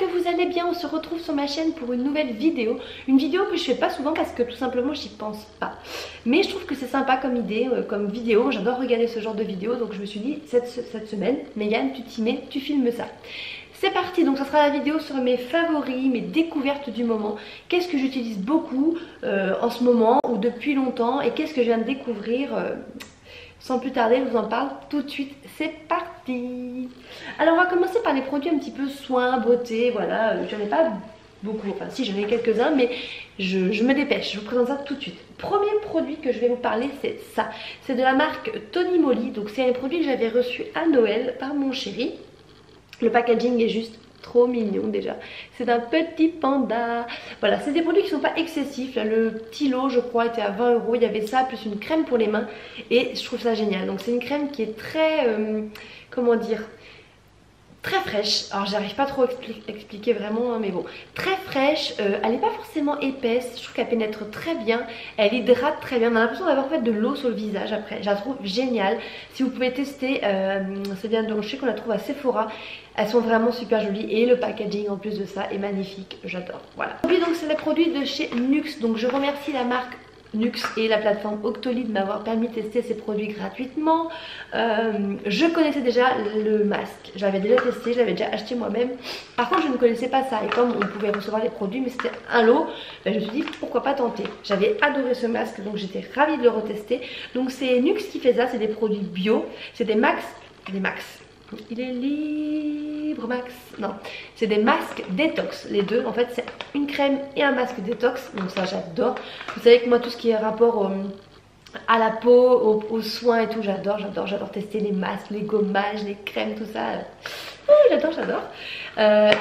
vous allez bien. On se retrouve sur ma chaîne pour une nouvelle vidéo. Une vidéo que je fais pas souvent parce que tout simplement j'y pense pas. Mais je trouve que c'est sympa comme idée, comme vidéo. J'adore regarder ce genre de vidéo. Donc je me suis dit cette semaine, Megan, tu t'y mets, tu filmes ça. C'est parti, donc ça sera la vidéo sur mes favoris, mes découvertes du moment. Qu'est-ce que j'utilise beaucoup en ce moment ou depuis longtemps et qu'est-ce que je viens de découvrir sans plus tarder, je vous en parle tout de suite. C'est parti. Alors on va commencer par les produits un petit peu soins, beauté, voilà. J'en ai pas beaucoup, enfin si j'en ai quelques-uns, mais je me dépêche, je vous présente ça tout de suite. Premier produit que je vais vous parler, c'est ça. C'est de la marque Tony Moly, donc c'est un produit que j'avais reçu à Noël par mon chéri. Le packaging est juste trop mignon déjà. C'est un petit panda. Voilà, c'est des produits qui sont pas excessifs. Là, le petit lot, je crois, était à 20 €. Il y avait ça, plus une crème pour les mains. Et je trouve ça génial. Donc c'est une crème qui est très, comment dire, très fraîche. Alors j'arrive pas trop à expliquer vraiment, hein, mais bon, très fraîche. Elle n'est pas forcément épaisse. Je trouve qu'elle pénètre très bien. Elle hydrate très bien. On a l'impression d'avoir en fait de l'eau sur le visage après. Je la trouve géniale. Si vous pouvez tester, c'est bien, donc je sais qu'on la trouve à Sephora. Elles sont vraiment super jolies et le packaging en plus de ça est magnifique. J'adore. Voilà. Et donc c'est les produits de chez Nuxe. Donc je remercie la marque Nuxe et la plateforme Octoly de m'avoir permis de tester ces produits gratuitement. Je connaissais déjà le masque, j'avais déjà testé, je l'avais déjà acheté moi-même. Par contre je ne connaissais pas ça et comme on pouvait recevoir les produits mais c'était un lot, ben, je me suis dit pourquoi pas tenter. J'avais adoré ce masque donc j'étais ravie de le retester. Donc c'est Nuxe qui fait ça, c'est des produits bio, c'est des max. Il est libre max. Non, c'est des masques détox. Les deux, en fait, c'est une crème et un masque détox. Donc ça, j'adore. Vous savez que moi, tout ce qui est rapport à la peau, aux soins et tout, j'adore tester les masques, les gommages, les crèmes, tout ça. J'adore.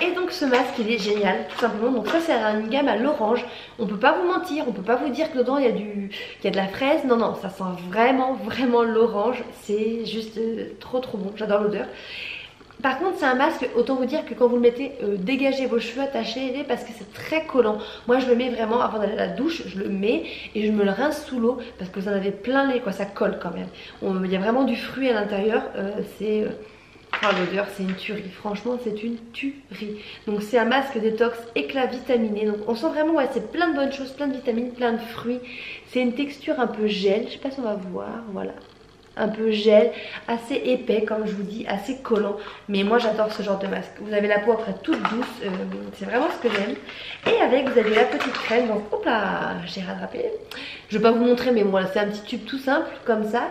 Et donc ce masque il est génial tout simplement. Donc ça c'est une gamme à l'orange. On peut pas vous mentir, on peut pas vous dire que dedans il y a de la fraise. Non non, ça sent vraiment l'orange. C'est juste trop bon, j'adore l'odeur. Par contre c'est un masque, autant vous dire que quand vous le mettez, dégagez vos cheveux, attachez-les parce que c'est très collant. Moi je le mets vraiment avant d'aller à la douche, je le mets et je me le rince sous l'eau parce que vous en avez plein les quoi, ça colle quand même. Il y a vraiment du fruit à l'intérieur, oh, l'odeur c'est une tuerie, franchement c'est une tuerie. Donc c'est un masque détox éclat vitaminé. Donc on sent vraiment, ouais, c'est plein de bonnes choses, plein de vitamines, plein de fruits. C'est une texture un peu gel, je sais pas si on va voir, voilà. Un peu gel, assez épais comme je vous dis, assez collant. Mais moi j'adore ce genre de masque. Vous avez la peau après toute douce, c'est vraiment ce que j'aime. Et avec vous avez la petite crème, donc hop là, j'ai rattrapé. Je vais pas vous montrer mais voilà, c'est un petit tube tout simple comme ça.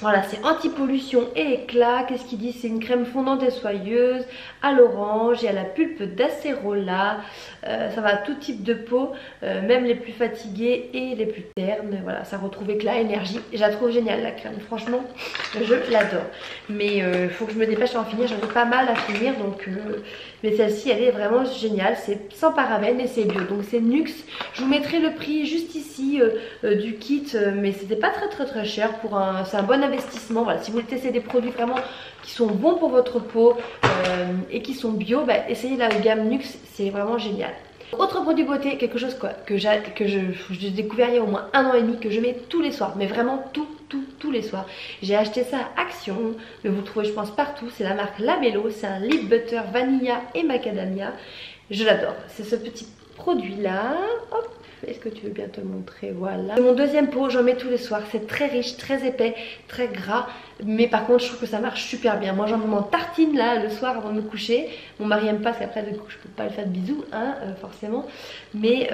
Voilà, c'est anti-pollution et éclat. Qu'est-ce qu'il dit? C'est une crème fondante et soyeuse à l'orange et à la pulpe d'acérola. Ça va à tout type de peau, même les plus fatiguées et les plus ternes. Voilà, ça retrouve éclat, énergie. Je la trouve géniale la crème, franchement, je l'adore. Mais il faut que je me dépêche à en finir, j'en ai pas mal à finir. Donc, mais celle-ci, elle est vraiment géniale. C'est sans parabènes et c'est bio. Donc c'est Nuxe. Je vous mettrai le prix juste ici du kit. Mais c'était pas très cher pour un... C'est un bon investissement. Voilà, si vous voulez tester des produits vraiment qui sont bons pour votre peau et qui sont bio, bah, essayez la gamme Nuxe, c'est vraiment génial. Autre produit beauté, quelque chose quoi, que j'ai découvert il y a au moins 1 an et demi, que je mets tous les soirs, mais vraiment tous les soirs. J'ai acheté ça à Action, mais vous le trouvez je pense partout, c'est la marque Labello, c'est un lip butter vanilla et macadamia. Je l'adore, c'est ce petit produit là, hop. Est-ce que tu veux bien te montrer? Voilà. C'est mon deuxième pot, j'en mets tous les soirs. C'est très riche, très épais, très gras. Mais par contre, je trouve que ça marche super bien. Moi, j'en mets en tartine là le soir avant de me coucher. Mon mari aime pas parce qu'après, du coup, je peux pas lui faire de bisous, hein, forcément. Mais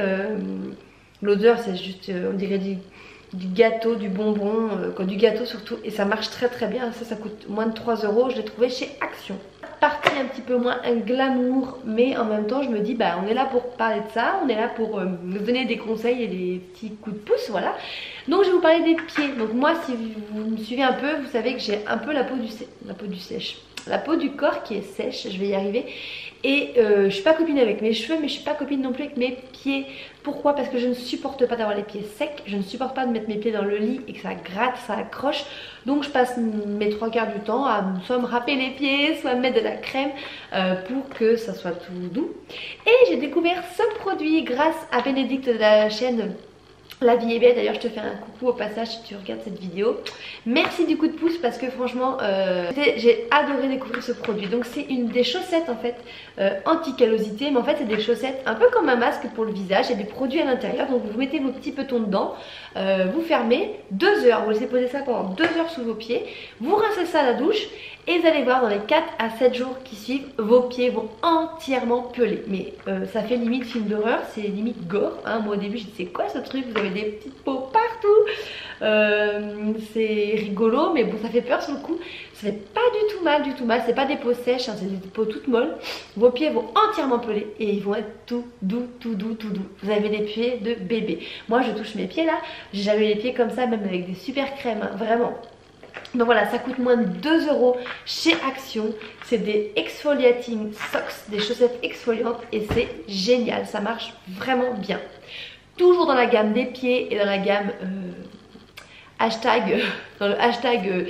l'odeur, c'est juste, on dirait du gâteau, du bonbon, du gâteau surtout. Et ça marche très bien. Ça coûte moins de 3 €. Je l'ai trouvé chez Action. Partie un petit peu moins un glamour, mais en même temps je me dis bah on est là pour parler de ça, on est là pour me donner des conseils et des petits coups de pouce, voilà. Donc je vais vous parler des pieds. Donc moi si vous me suivez un peu, vous savez que j'ai un peu la peau du corps qui est sèche, je vais y arriver. Et je suis pas copine avec mes cheveux, mais je suis pas copine non plus avec mes pieds. Pourquoi? Parce que je ne supporte pas d'avoir les pieds secs. Je ne supporte pas de mettre mes pieds dans le lit et que ça gratte, ça accroche. Donc je passe mes 3/4 du temps à soit me râper les pieds, soit me mettre de la crème pour que ça soit tout doux. Et j'ai découvert ce produit grâce à Bénédicte de la chaîne La vie est belle, d'ailleurs je te fais un coucou au passage si tu regardes cette vidéo. Merci du coup de pouce parce que franchement j'ai adoré découvrir ce produit. Donc c'est une des chaussettes en fait anti-callosité, mais en fait c'est des chaussettes un peu comme un masque pour le visage. Il y a des produits à l'intérieur, donc vous mettez vos petits petons dedans, vous fermez 2 heures, vous laissez poser ça pendant 2 heures sous vos pieds, vous rincez ça à la douche et vous allez voir dans les 4 à 7 jours qui suivent, vos pieds vont entièrement peler. Mais ça fait limite film d'horreur, c'est limite gore, hein. Moi au début je dis c'est quoi ce truc, vous avez des petites peaux partout, c'est rigolo mais bon ça fait peur sur le coup. Ça fait pas du tout mal, c'est pas des peaux sèches, hein, c'est des peaux toutes molles. Vos pieds vont entièrement peler et ils vont être tout doux. Vous avez des pieds de bébé. Moi je touche mes pieds là, j'ai jamais les pieds comme ça, même avec des super crèmes, hein, vraiment. Donc voilà, ça coûte moins de 2 € chez Action. C'est des exfoliating socks, des chaussettes exfoliantes et c'est génial, ça marche vraiment bien. Toujours dans la gamme des pieds et dans la gamme dans le hashtag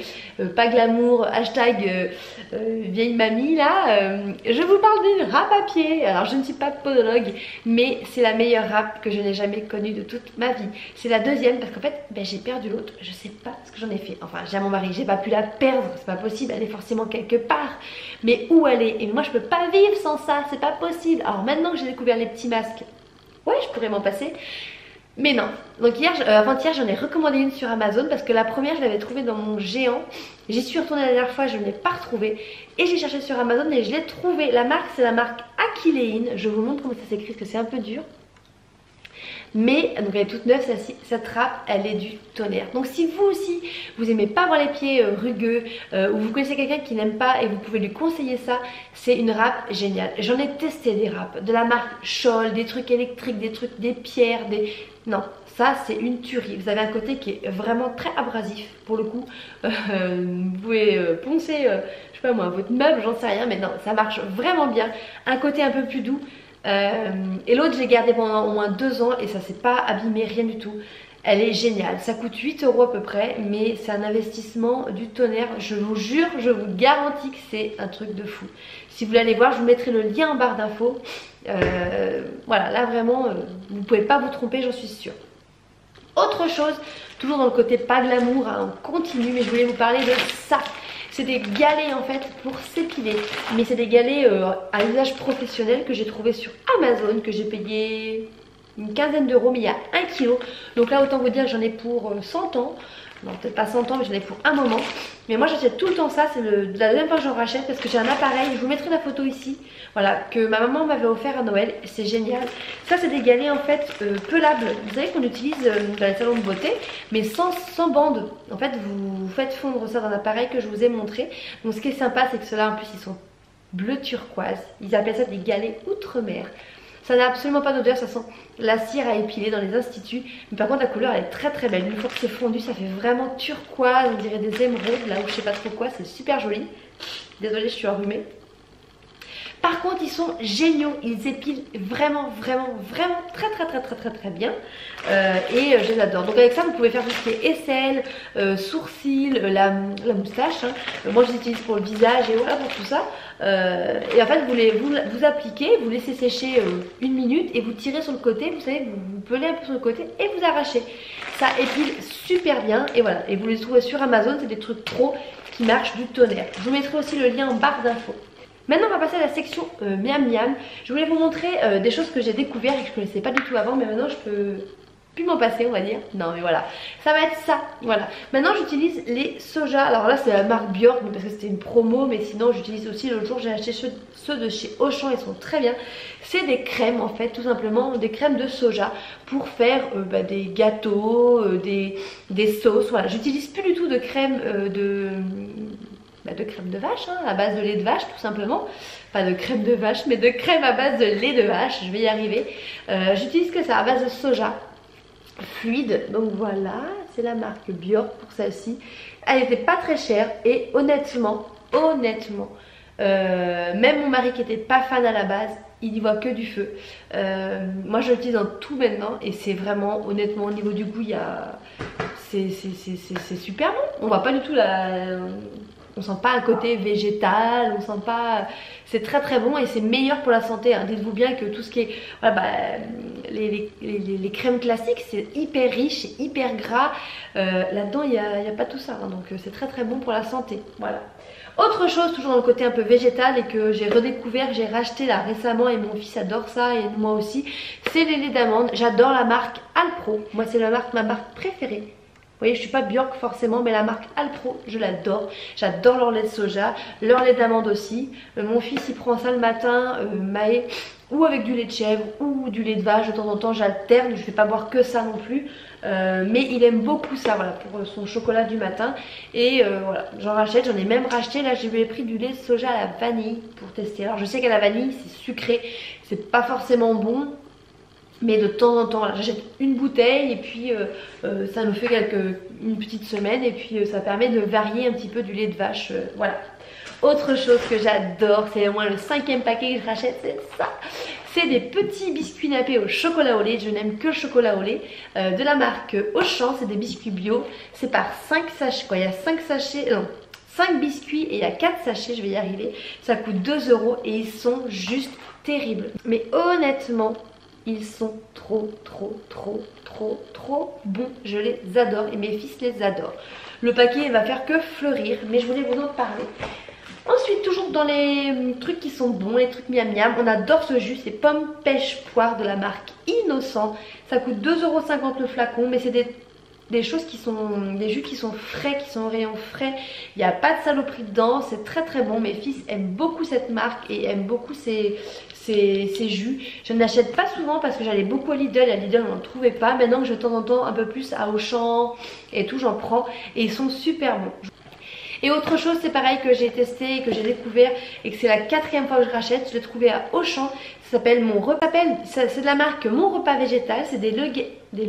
pas glamour, hashtag vieille mamie là, je vous parle d'une râpe à pied. Alors je ne suis pas podologue, mais c'est la meilleure râpe que je n'ai jamais connue de toute ma vie. C'est la deuxième parce qu'en fait j'ai perdu l'autre, je sais pas ce que j'en ai fait. Enfin j'ai à mon mari, j'ai pas pu la perdre, c'est pas possible, elle est forcément quelque part. Mais où elle est? Et moi je peux pas vivre sans ça, c'est pas possible. Alors maintenant que j'ai découvert les petits masques, ouais je pourrais m'en passer. Mais non, donc avant-hier j'en ai recommandé une sur Amazon parce que la première je l'avais trouvée dans mon géant. J'y suis retournée la dernière fois, je ne l'ai pas retrouvée et j'ai cherché sur Amazon et je l'ai trouvée. La marque c'est la marque Aquileine, je vous montre comment ça s'écrit parce que c'est un peu dur. Mais donc elle est toute neuve celle-ci, cette râpe elle est du tonnerre. Donc si vous aussi vous aimez pas avoir les pieds rugueux ou vous connaissez quelqu'un qui n'aime pas et vous pouvez lui conseiller ça, c'est une râpe géniale. J'en ai testé des râpes de la marque Scholl, des trucs électriques, des trucs, des pierres, des... Non, ça c'est une tuerie. Vous avez un côté qui est vraiment très abrasif pour le coup. Vous pouvez poncer, je sais pas moi, votre meuble, j'en sais rien, mais non, ça marche vraiment bien. Un côté un peu plus doux. Et l'autre j'ai gardé pendant au moins 2 ans et ça s'est pas abîmé, rien du tout. Elle est géniale, ça coûte 8 € à peu près, mais c'est un investissement du tonnerre. Je vous jure, je vous garantis que c'est un truc de fou. Si vous voulez aller voir, je vous mettrai le lien en barre d'infos. Voilà, là vraiment vous pouvez pas vous tromper, j'en suis sûre. Autre chose, toujours dans le côté pas glamour, hein, on continue, mais je voulais vous parler de ça. C'est des galets en fait pour s'épiler, mais c'est des galets à usage professionnel que j'ai trouvé sur Amazon, que j'ai payé une quinzaine d'euros, mais il y a 1 kg. Donc là autant vous dire que j'en ai pour 100 ans. Non peut-être pas 100 ans mais j'en ai pour un moment. Mais moi j'achète tout le temps ça, c'est la deuxième fois que j'en rachète parce que j'ai un appareil, je vous mettrai la photo ici. Voilà, que ma maman m'avait offert à Noël, c'est génial. Ça c'est des galets en fait pelables, vous savez qu'on utilise dans les salons de beauté, mais sans bande. En fait vous faites fondre ça dans l'appareil que je vous ai montré. Donc ce qui est sympa c'est que ceux-là en plus ils sont bleu turquoise, ils appellent ça des galets outre-mer. Ça n'a absolument pas d'odeur, ça sent la cire à épiler dans les instituts. Mais par contre la couleur elle est très belle. Une fois que c'est fondu ça fait vraiment turquoise, on dirait des émeraudes là où je sais pas trop quoi, c'est super joli. Désolée je suis enrhumée. Par contre ils sont géniaux, ils épilent vraiment très bien et je les adore. Donc avec ça vous pouvez faire tout ce qui est aisselle, sourcils, la moustache, hein. Moi je les utilise pour le visage et voilà pour tout ça. Et en fait vous appliquez, vous laissez sécher 1 minute et vous tirez sur le côté, vous savez, vous pelez un peu sur le côté et vous arrachez. Ça épile super bien et voilà, et vous les trouvez sur Amazon, c'est des trucs pro qui marchent du tonnerre. Je vous mettrai aussi le lien en barre d'infos. Maintenant on va passer à la section miam miam. Je voulais vous montrer des choses que j'ai découvertes et que je ne connaissais pas du tout avant, mais maintenant je peux plus m'en passer on va dire. Non mais voilà, ça va être ça, voilà. Maintenant j'utilise les soja, alors là c'est la marque Björk parce que c'était une promo, mais sinon j'utilise aussi l'autre jour, j'ai acheté ceux de chez Auchan, ils sont très bien. C'est des crèmes en fait, tout simplement des crèmes de soja pour faire des gâteaux, des sauces, voilà. J'utilise plus du tout de crème de crème de vache, hein, à base de lait de vache tout simplement. Pas de crème de vache mais de crème à base de lait de vache, je vais y arriver. J'utilise que ça à base de soja fluide, donc voilà, c'est la marque Björk pour celle-ci. Elle n'était pas très chère et honnêtement, même mon mari qui était pas fan à la base, il n'y voit que du feu. Moi je l'utilise dans tout maintenant et c'est vraiment, honnêtement au niveau du goût, c'est super bon. On voit pas du tout On sent pas un côté végétal, on sent pas... C'est très très bon et c'est meilleur pour la santé, hein. Dites-vous bien que tout ce qui est... Voilà, les crèmes classiques, c'est hyper riche, c'est hyper gras. Là-dedans, il n'y a pas tout ça, hein. Donc c'est très très bon pour la santé. Voilà. Autre chose, toujours dans le côté un peu végétal et que j'ai redécouvert, j'ai racheté là récemment et mon fils adore ça et moi aussi, c'est les laits d'amande. J'adore la marque Alpro. Moi, c'est ma marque préférée. Vous voyez, je suis pas Björk forcément, mais la marque Alpro, je l'adore. J'adore leur lait de soja, leur lait d'amande aussi. Mon fils, il prend ça le matin, Maë, ou avec du lait de chèvre ou du lait de vache. De temps en temps, j'alterne. Je ne vais pas boire que ça non plus. Mais il aime beaucoup ça, voilà, pour son chocolat du matin. Et voilà, j'en rachète. J'en ai même racheté. Là, je lui ai pris du lait de soja à la vanille pour tester. Alors, je sais qu'à la vanille, c'est sucré. C'est pas forcément bon. Mais de temps en temps, j'achète une bouteille et puis ça nous fait une petite semaine et puis ça permet de varier un petit peu du lait de vache, voilà. Autre chose que j'adore, c'est au moins le 5e paquet que je rachète, c'est ça. C'est des petits biscuits nappés au chocolat au lait, je n'aime que le chocolat au lait, de la marque Auchan, c'est des biscuits bio, c'est par 5 sachets, quoi, il y a 5 sachets, non, 5 biscuits et il y a 4 sachets, je vais y arriver, ça coûte 2 € et ils sont juste terribles. Mais honnêtement, ils sont trop bons, je les adore et mes fils les adorent. Le paquet va faire que fleurir, mais je voulais vous en parler. Ensuite, toujours dans les trucs qui sont bons, les trucs miam miam, on adore ce jus, c'est pomme pêche poire de la marque Innocent. Ça coûte 2,50 € le flacon, mais c'est des choses qui sont, des jus qui sont frais, qui sont au rayon frais. Il n'y a pas de saloperie dedans, c'est très très bon. Mes fils aiment beaucoup cette marque et aiment beaucoup ces jus. Je n'achète pas souvent parce que j'allais beaucoup à Lidl. À Lidl on n'en trouvait pas. Maintenant que je de temps en temps un peu plus à Auchan et tout, j'en prends et ils sont super bons. Et autre chose, c'est pareil que j'ai testé, que j'ai découvert et que c'est la 4e fois que je rachète. Je l'ai trouvé à Auchan. Ça s'appelle Mon Repas. C'est de la marque Mon Repas Végétal. C'est des nuggets de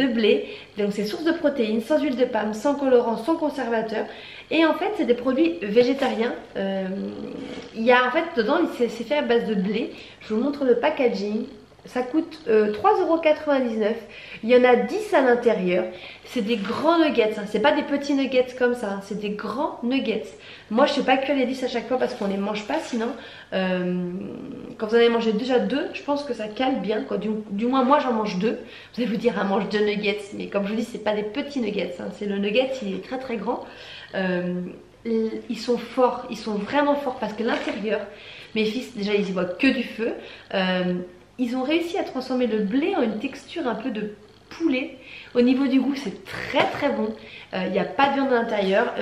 blé. Donc c'est source de protéines, sans huile de palme, sans colorant, sans conservateur. Et en fait, c'est des produits végétariens. Il y a en fait dedans, c'est fait à base de blé. Je vous montre le packaging. Ça coûte 3,99 €. Il y en a 10 à l'intérieur. C'est des grands nuggets, hein. C'est pas des petits nuggets comme ça, hein. C'est des grands nuggets. Moi je ne sais pas cuire les 10 à chaque fois parce qu'on ne les mange pas. Sinon quand vous en avez mangé déjà 2, je pense que ça cale bien, quoi. Du moins moi j'en mange 2. Vous allez vous dire, mange 2 nuggets. Mais comme je vous dis, c'est pas des petits nuggets, hein. C'est le nugget, il est très très grand. Ils sont forts, ils sont vraiment forts parce que l'intérieur, mes fils déjà ils y voient que du feu. Ils ont réussi à transformer le blé en une texture un peu de poulet. Au niveau du goût, c'est très très bon. Il n'y a pas de viande à l'intérieur.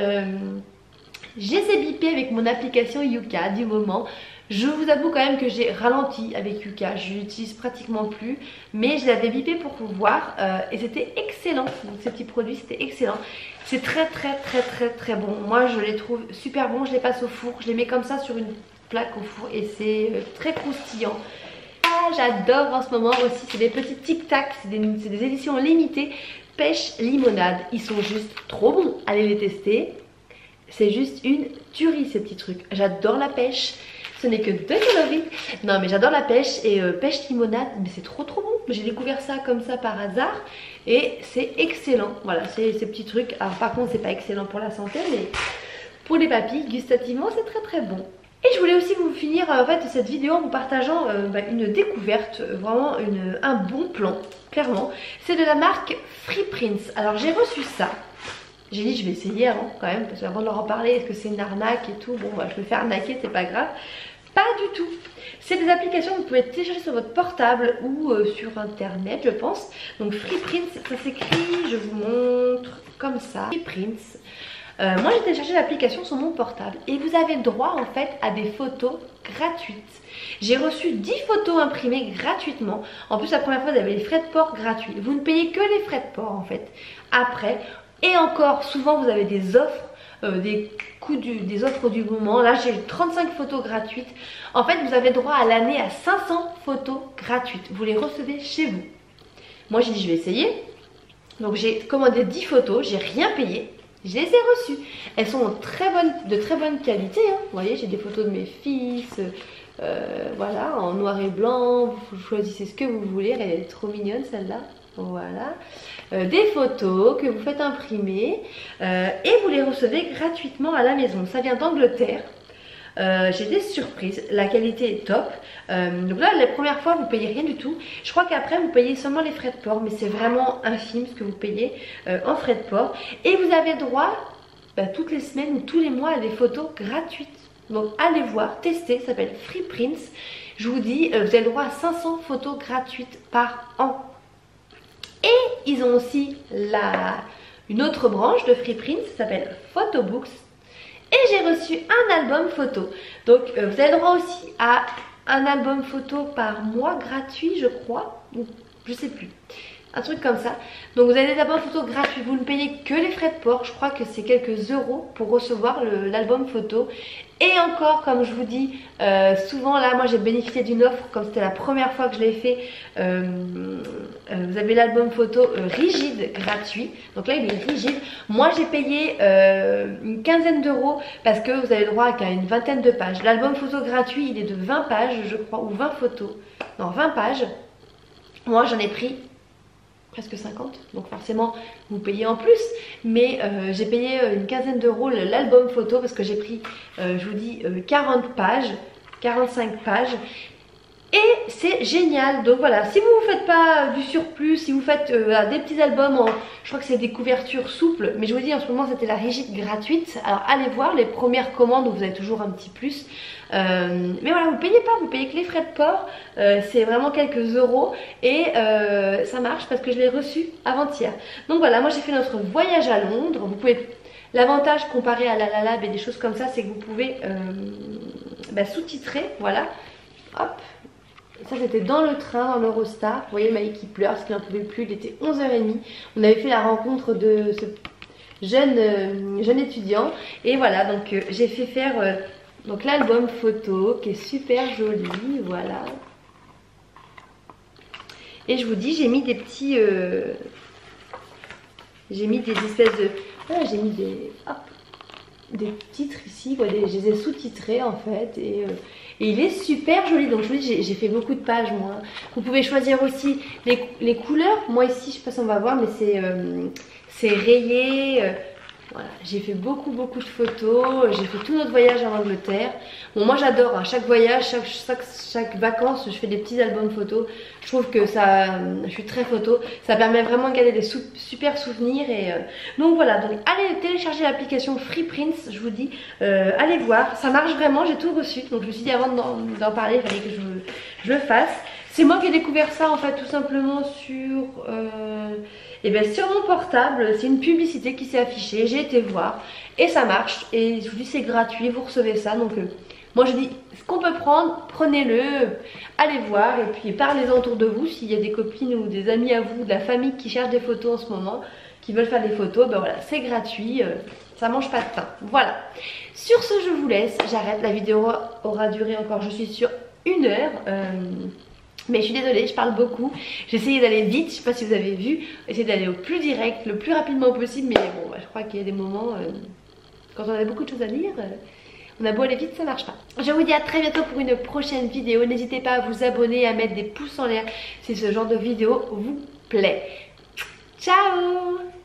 J'ai bipé avec mon application Yuka du moment. Je vous avoue quand même que j'ai ralenti avec Yuka. Je l'utilise pratiquement plus. Mais je l'avais bipé pour vous voir. Et c'était excellent. Donc ces petits produits, c'était excellent. C'est très bon. Moi, je les trouve super bons. Je les passe au four. Je les mets comme ça sur une plaque au four. Et c'est très croustillant. J'adore en ce moment aussi, c'est des petits tic-tac, c'est des éditions limitées pêche limonade. Ils sont juste trop bons, allez les tester. C'est juste une tuerie ces petits trucs. J'adore la pêche, ce n'est que 2 calories. Non mais j'adore la pêche et pêche limonade, mais c'est trop bon. J'ai découvert ça comme ça par hasard et c'est excellent. Voilà, c'est ces petits trucs. Alors par contre c'est pas excellent pour la santé, mais pour les papilles, gustativement c'est très bon. Et je voulais aussi vous finir en fait cette vidéo en vous partageant une découverte, vraiment un bon plan, clairement. C'est de la marque Free Prince. Alors j'ai reçu ça. J'ai dit je vais essayer avant quand même, parce qu'avant de leur en parler, est-ce que c'est une arnaque et tout. Bon bah je me fais arnaquer, c'est pas grave. Pas du tout. C'est des applications que vous pouvez télécharger sur votre portable ou sur internet je pense. Donc Free Prince, ça s'écrit, je vous montre comme ça. Free Prince. Moi j'ai téléchargé l'application sur mon portable et vous avez droit en fait à des photos gratuites. J'ai reçu 10 photos imprimées gratuitement. En plus la première fois vous avez les frais de port gratuits. Vous ne payez que les frais de port en fait. Après, et encore souvent vous avez des offres, des offres du moment. Là j'ai 35 photos gratuites. En fait vous avez droit à l'année à 500 photos gratuites. Vous les recevez chez vous. Moi j'ai dit je vais essayer. Donc j'ai commandé 10 photos, j'ai rien payé. Je les ai reçues. Elles sont de très bonne qualité. Hein. Vous voyez, j'ai des photos de mes fils. Voilà, en noir et blanc. Vous choisissez ce que vous voulez. Elle est trop mignonne celle-là. voilà, des photos que vous faites imprimer et vous les recevez gratuitement à la maison. Ça vient d'Angleterre. J'ai des surprises, la qualité est top. Donc là, la première fois, vous payez rien du tout. Je crois qu'après, vous payez seulement les frais de port, mais c'est vraiment infime ce que vous payez en frais de port. Et vous avez droit toutes les semaines ou tous les mois à des photos gratuites. Donc allez voir, testez, ça s'appelle Freeprints. Je vous dis, vous avez le droit à 500 photos gratuites par an. Et ils ont aussi une autre branche de Freeprints, ça s'appelle Photobooks. Et j'ai reçu un album photo. Donc vous avez le droit aussi à un album photo par mois gratuit, je crois. Ou je sais plus. Un truc comme ça. Donc vous avez des albums photo gratuits. Vous ne payez que les frais de port. Je crois que c'est quelques euros pour recevoir l'album photo. Et encore, comme je vous dis, souvent là, moi j'ai bénéficié d'une offre, comme c'était la première fois que je l'ai fait. Vous avez l'album photo rigide gratuit. Donc là, il est rigide. Moi, j'ai payé une quinzaine d'euros parce que vous avez le droit à une vingtaine de pages. L'album photo gratuit, il est de 20 pages, je crois, ou 20 photos. Non, 20 pages. Moi, j'en ai pris presque 50, donc forcément vous payez en plus, mais j'ai payé une quinzaine d'euros l'album photo parce que j'ai pris, je vous dis, 40 pages, 45 pages. Et c'est génial. Donc voilà, si vous ne faites pas du surplus, si vous faites des petits albums, je crois que c'est des couvertures souples, mais je vous dis en ce moment c'était la rigide gratuite. Alors allez voir les premières commandes où vous avez toujours un petit plus. Mais voilà, vous payez pas, vous payez que les frais de port. C'est vraiment quelques euros et ça marche parce que je l'ai reçu avant-hier. Donc voilà, moi j'ai fait notre voyage à Londres. Vous pouvez... L'avantage comparé à la Lab et des choses comme ça, c'est que vous pouvez sous-titrer. Voilà, hop. Ça c'était dans le train, dans l'Eurostar. Vous voyez Maï qui pleure parce qu'il n'en pouvait plus, il était 11h30. On avait fait la rencontre de ce jeune étudiant. Et voilà, donc j'ai fait faire l'album photo qui est super joli, voilà. Et je vous dis, j'ai mis des petits... j'ai mis des espèces de... Voilà, j'ai mis des titres ici, quoi, je les ai sous-titrés en fait. Et il est super joli. Donc je vous dis, j'ai fait beaucoup de pages moi. Vous pouvez choisir aussi les couleurs. Moi ici, je sais pas si on va voir, mais c'est rayé. Voilà, j'ai fait beaucoup de photos. J'ai fait tout notre voyage en Angleterre. Bon, moi j'adore, hein, chaque voyage, chaque vacances, je fais des petits albums photos. Je trouve que je suis très photo. Ça permet vraiment de garder des super souvenirs. Et donc voilà, donc allez télécharger l'application Freeprints, je vous dis. Allez voir, ça marche vraiment, j'ai tout reçu. Donc je me suis dit avant d'en parler, il fallait que je le fasse. C'est moi qui ai découvert ça en fait tout simplement sur mon portable. C'est une publicité qui s'est affichée, j'ai été voir et ça marche. Et je vous dis c'est gratuit, vous recevez ça. Donc moi je dis ce qu'on peut prendre, prenez-le, allez voir et puis parlez-en autour de vous. S'il y a des copines ou des amis à vous, de la famille qui cherchent des photos en ce moment, qui veulent faire des photos, ben voilà, c'est gratuit, ça mange pas de pain. Voilà, sur ce je vous laisse, j'arrête, la vidéo aura duré encore je suis sûre 1 heure. Mais je suis désolée, je parle beaucoup. J'ai essayé d'aller vite, je sais pas si vous avez vu. Essayer d'aller au plus direct, le plus rapidement possible. Mais bon, je crois qu'il y a des moments, quand on a beaucoup de choses à dire, on a beau aller vite, ça marche pas. Je vous dis à très bientôt pour une prochaine vidéo. N'hésitez pas à vous abonner, à mettre des pouces en l'air si ce genre de vidéo vous plaît. Ciao!